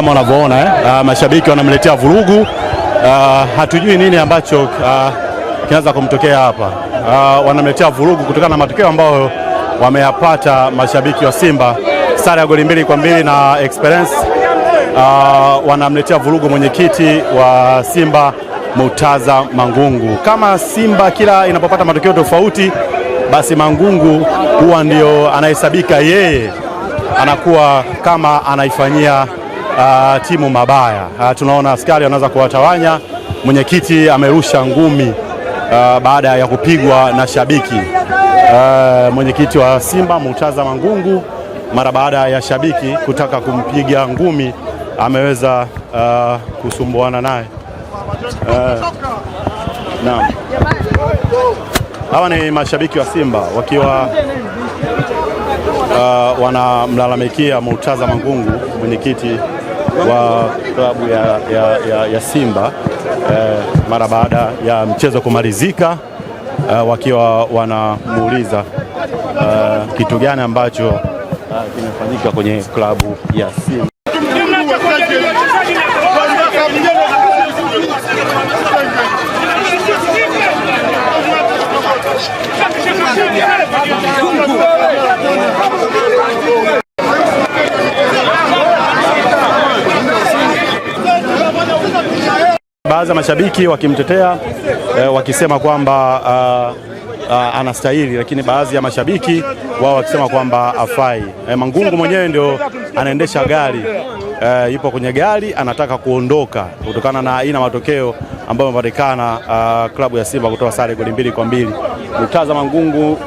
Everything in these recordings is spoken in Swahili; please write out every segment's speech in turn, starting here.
kama unavyoona mashabiki wanamletea vurugu. Hatujui nini ambacho kinaweza kumtokea hapa. Wanamletea vurugu kutokana na matokeo ambayo wameyapata mashabiki wa Simba, sare ya goli 2-2 na Experience. Wanamletea vurugu mwenyekiti wa Simba Murtaza Mangungu. Kama Simba kila inapopata matokeo tofauti, basi Mangungu huwa ndio anahesabika yeye anakuwa kama anaifanyia timu mabaya. Tunaona askari wanaanza kuwatawanya. Mwenyekiti amerusha ngumi baada ya kupigwa na shabiki. Mwenyekiti wa Simba Murtaza Mangungu, mara baada ya shabiki kutaka kumpiga ngumi, ameweza kusumbuana naye. Naam. Hawa ni mashabiki wa Simba wakiwa wanamlalamikia Murtaza Mangungu, mwenyekiti wa klabu ya Simba, mara baada ya mchezo kumalizika, wakiwa wanamuuliza kitu gani ambacho kimefanyika kwenye klabu ya Simba. Baadhi ya mashabiki wakimtetea, wakisema kwamba anastahili, lakini baadhi ya mashabiki wao wakisema kwamba afai. Mangungu mwenyewe ndio anaendesha gari, yupo kwenye gari, anataka kuondoka kutokana na aina matokeo ambayo yamepatikana klabu ya Simba kutoa sare goli 2-2. Murtaza Mangungu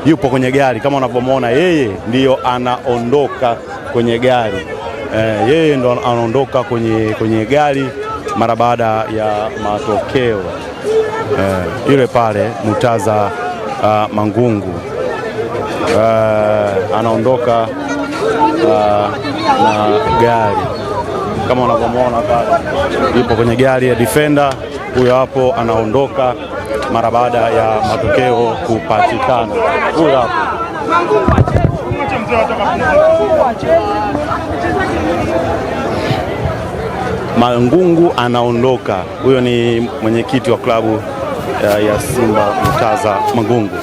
yupo kwenye gari, kama unavyomwona, yeye ndio anaondoka kwenye gari, yeye ndio anaondoka kwenye gari mara baada ya matokeo. Yule pale Murtaza Mangungu anaondoka na gari, kama unavyomwona pale, yupo kwenye gari ya Defender. Huyo hapo anaondoka mara baada ya matokeo kupatikana. Huyo hapo Mangungu anaondoka. Huyo ni mwenyekiti wa klabu ya Simba Murtaza Mangungu.